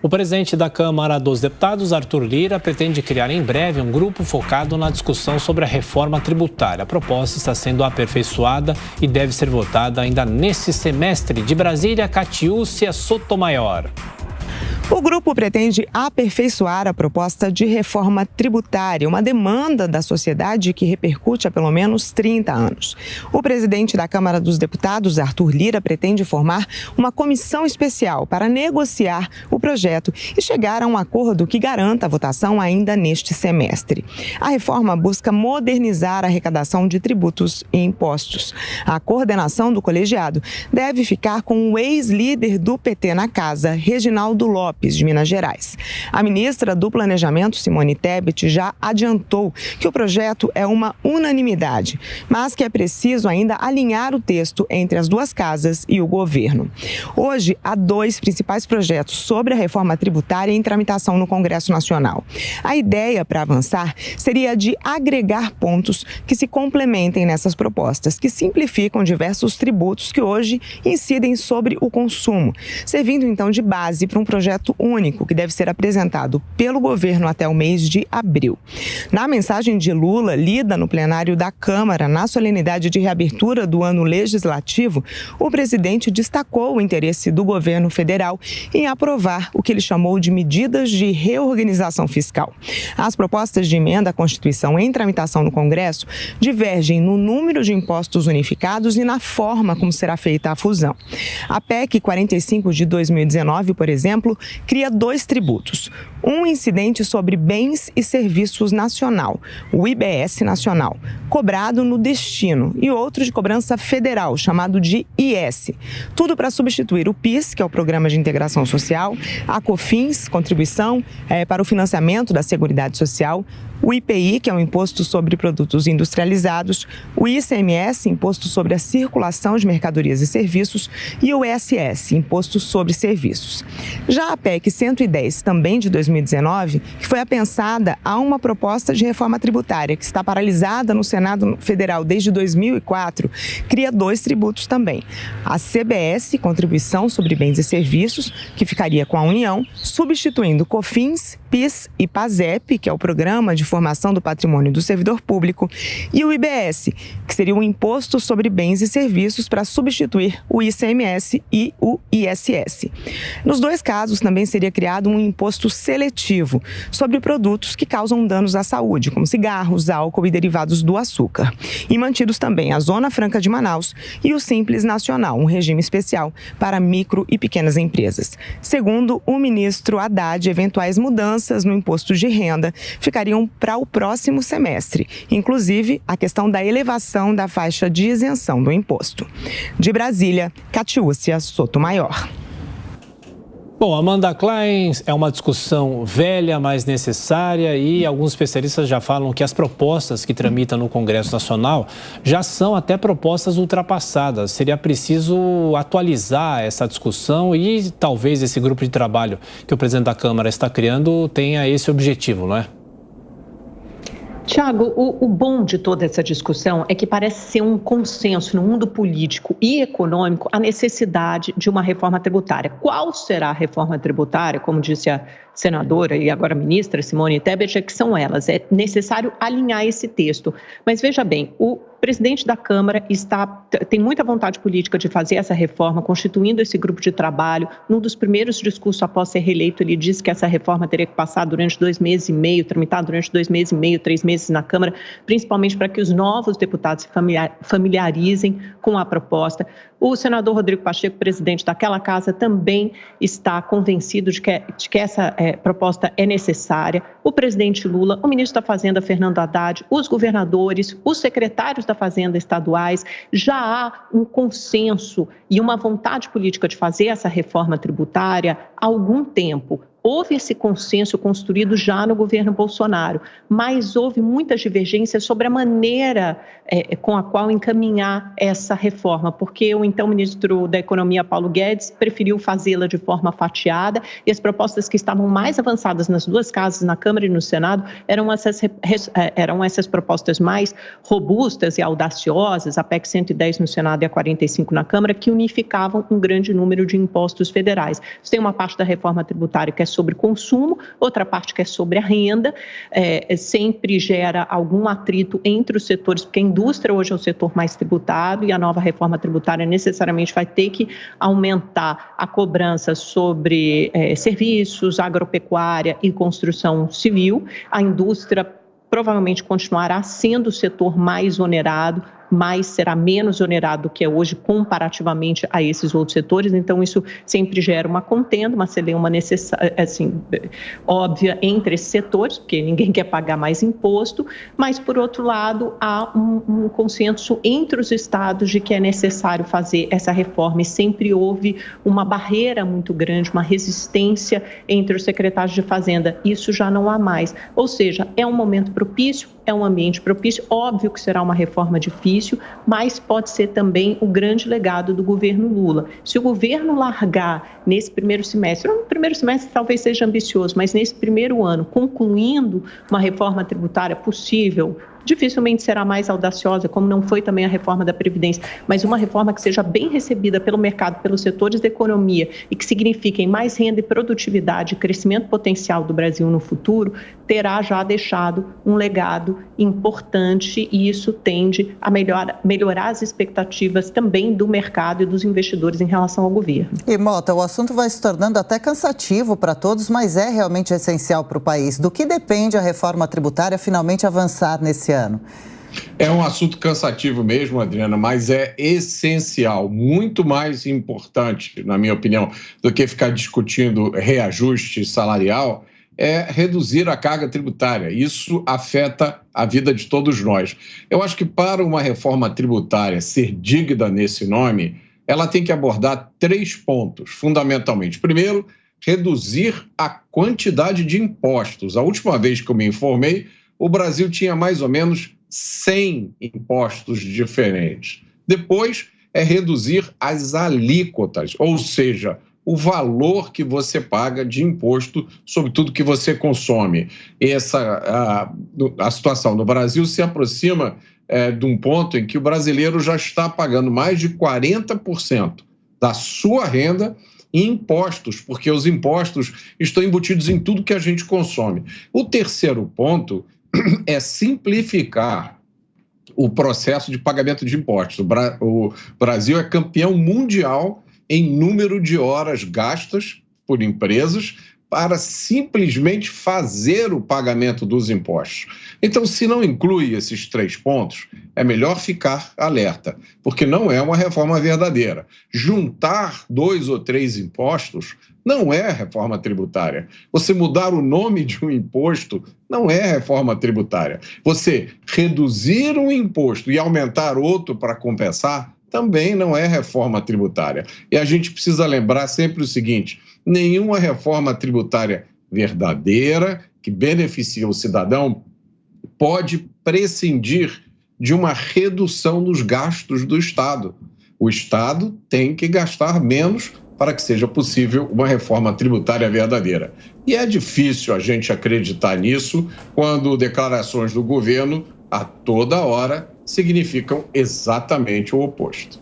O presidente da Câmara dos Deputados, Arthur Lira, pretende criar em breve um grupo focado na discussão sobre a reforma tributária. A proposta está sendo aperfeiçoada e deve ser votada ainda nesse semestre. De Brasília, Catiúcia Sotomayor. O grupo pretende aperfeiçoar a proposta de reforma tributária, uma demanda da sociedade que repercute há pelo menos 30 anos. O presidente da Câmara dos Deputados, Arthur Lira, pretende formar uma comissão especial para negociar o projeto e chegar a um acordo que garanta a votação ainda neste semestre. A reforma busca modernizar a arrecadação de tributos e impostos. A coordenação do colegiado deve ficar com o ex-líder do PT na casa, Reginaldo Lopes, de Minas Gerais. A ministra do Planejamento, Simone Tebet, já adiantou que o projeto é uma unanimidade, mas que é preciso ainda alinhar o texto entre as duas casas e o governo. Hoje, há 2 principais projetos sobre a reforma tributária em tramitação no Congresso Nacional. A ideia para avançar seria de agregar pontos que se complementem nessas propostas, que simplificam diversos tributos que hoje incidem sobre o consumo, servindo então de base para um projeto único que deve ser apresentado pelo governo até o mês de abril. Na mensagem de Lula, lida no plenário da Câmara, na solenidade de reabertura do ano legislativo, o presidente destacou o interesse do governo federal em aprovar o que ele chamou de medidas de reorganização fiscal. As propostas de emenda à Constituição em tramitação no Congresso divergem no número de impostos unificados e na forma como será feita a fusão. A PEC 45 de 2019, por exemplo, cria 2 tributos. Um incidente sobre bens e serviços nacional, o IBS nacional, cobrado no destino, e outro de cobrança federal, chamado de IS. Tudo para substituir o PIS, que é o Programa de Integração Social, a COFINS, contribuição para o financiamento da Seguridade Social, o IPI, que é um imposto sobre produtos industrializados, o ICMS, imposto sobre a circulação de mercadorias e serviços, e o ISS, imposto sobre serviços. Já a PEC 110, também de 2019, que foi apensada a uma proposta de reforma tributária que está paralisada no Senado Federal desde 2004, cria 2 tributos também. A CBS, Contribuição sobre Bens e Serviços, que ficaria com a União, substituindo COFINS, PIS e PASEP, que é o Programa de Formação do Patrimônio do Servidor Público, e o IBS, que seria um imposto sobre bens e serviços para substituir o ICMS e o ISS. Nos 2 casos, também seria criado um imposto seletivo sobre produtos que causam danos à saúde, como cigarros, álcool e derivados do açúcar. E mantidos também a Zona Franca de Manaus e o Simples Nacional, um regime especial para micro e pequenas empresas. Segundo o ministro Haddad, eventuais mudanças no imposto de renda ficariam para o próximo semestre, inclusive a questão da elevação da faixa de isenção do imposto. De Brasília, Catiúcia Sotomayor. Bom, Amanda Klein, é uma discussão velha, mas necessária, e alguns especialistas já falam que as propostas que tramitam no Congresso Nacional já são até propostas ultrapassadas. Seria preciso atualizar essa discussão e talvez esse grupo de trabalho que o presidente da Câmara está criando tenha esse objetivo, não é? Tiago, o bom de toda essa discussão é que parece ser um consenso no mundo político e econômico a necessidade de uma reforma tributária. Qual será a reforma tributária? Como disse a senadora e agora ministra Simone Tebet, é que são elas. É necessário alinhar esse texto. Mas veja bem, o presidente da Câmara tem muita vontade política de fazer essa reforma, constituindo esse grupo de trabalho. Num dos primeiros discursos após ser reeleito, ele disse que essa reforma teria que passar durante 2 meses e meio, tramitar durante 2 meses e meio, 3 meses na Câmara, principalmente para que os novos deputados se familiarizem com a proposta. O senador Rodrigo Pacheco, presidente daquela casa, também está convencido de que essa proposta é necessária. O presidente Lula, o ministro da Fazenda, Fernando Haddad, os governadores, os secretários da Fazenda estaduais, já há um consenso e uma vontade política de fazer essa reforma tributária há algum tempo. Houve esse consenso construído já no governo Bolsonaro, mas houve muitas divergências sobre a maneira com a qual encaminhar essa reforma, porque o então ministro da Economia, Paulo Guedes, preferiu fazê-la de forma fatiada e as propostas que estavam mais avançadas nas 2 casas, na Câmara e no Senado, eram essas propostas mais robustas e audaciosas, a PEC 110 no Senado e a 45 na Câmara, que unificavam um grande número de impostos federais. Tem uma parte da reforma tributária que é sobre consumo, outra parte que é sobre a renda, sempre gera algum atrito entre os setores, porque a indústria hoje é o setor mais tributado e a nova reforma tributária necessariamente vai ter que aumentar a cobrança sobre serviços, agropecuária e construção civil. A indústria provavelmente continuará sendo o setor mais onerado, mas será menos onerado do que é hoje comparativamente a esses outros setores. Então, isso sempre gera uma contenda, uma celeuma óbvia entre esses setores, porque ninguém quer pagar mais imposto, mas, por outro lado, há um consenso entre os estados de que é necessário fazer essa reforma e sempre houve uma barreira muito grande, uma resistência entre os secretários de Fazenda. Isso já não há mais. Ou seja, é um momento propício, é um ambiente propício, óbvio que será uma reforma difícil, mas pode ser também o grande legado do governo Lula. Se o governo largar nesse primeiro semestre, o primeiro semestre talvez seja ambicioso, mas nesse primeiro ano, concluindo uma reforma tributária possível, dificilmente será mais audaciosa, como não foi também a reforma da Previdência, mas uma reforma que seja bem recebida pelo mercado, pelos setores da economia e que signifiquem mais renda e produtividade e crescimento potencial do Brasil no futuro, terá já deixado um legado importante e isso tende a melhorar as expectativas também do mercado e dos investidores em relação ao governo. E, Mota, o assunto vai se tornando até cansativo para todos, mas é realmente essencial para o país. Do que depende a reforma tributária finalmente avançar nesse ano? É um assunto cansativo mesmo, Adriana, mas é essencial, muito mais importante, na minha opinião, do que ficar discutindo reajuste salarial, é reduzir a carga tributária. Isso afeta a vida de todos nós. Eu acho que para uma reforma tributária ser digna nesse nome, ela tem que abordar 3 pontos, fundamentalmente. Primeiro, reduzir a quantidade de impostos. A última vez que eu me informei, o Brasil tinha mais ou menos 100 impostos diferentes. Depois é reduzir as alíquotas, ou seja, o valor que você paga de imposto sobre tudo que você consome. A situação no Brasil se aproxima de um ponto em que o brasileiro já está pagando mais de 40% da sua renda em impostos, porque os impostos estão embutidos em tudo que a gente consome. O terceiro ponto é simplificar o processo de pagamento de impostos. O Brasil é campeão mundial em número de horas gastas por empresas para simplesmente fazer o pagamento dos impostos. Então, se não inclui esses 3 pontos, é melhor ficar alerta, porque não é uma reforma verdadeira. Juntar 2 ou 3 impostos não é reforma tributária. Você mudar o nome de um imposto não é reforma tributária. Você reduzir um imposto e aumentar outro para compensar também não é reforma tributária. E a gente precisa lembrar sempre o seguinte: nenhuma reforma tributária verdadeira, que beneficia o cidadão, pode prescindir de uma redução dos gastos do Estado. O Estado tem que gastar menos para que seja possível uma reforma tributária verdadeira. E é difícil a gente acreditar nisso quando declarações do governo, a toda hora, significam exatamente o oposto.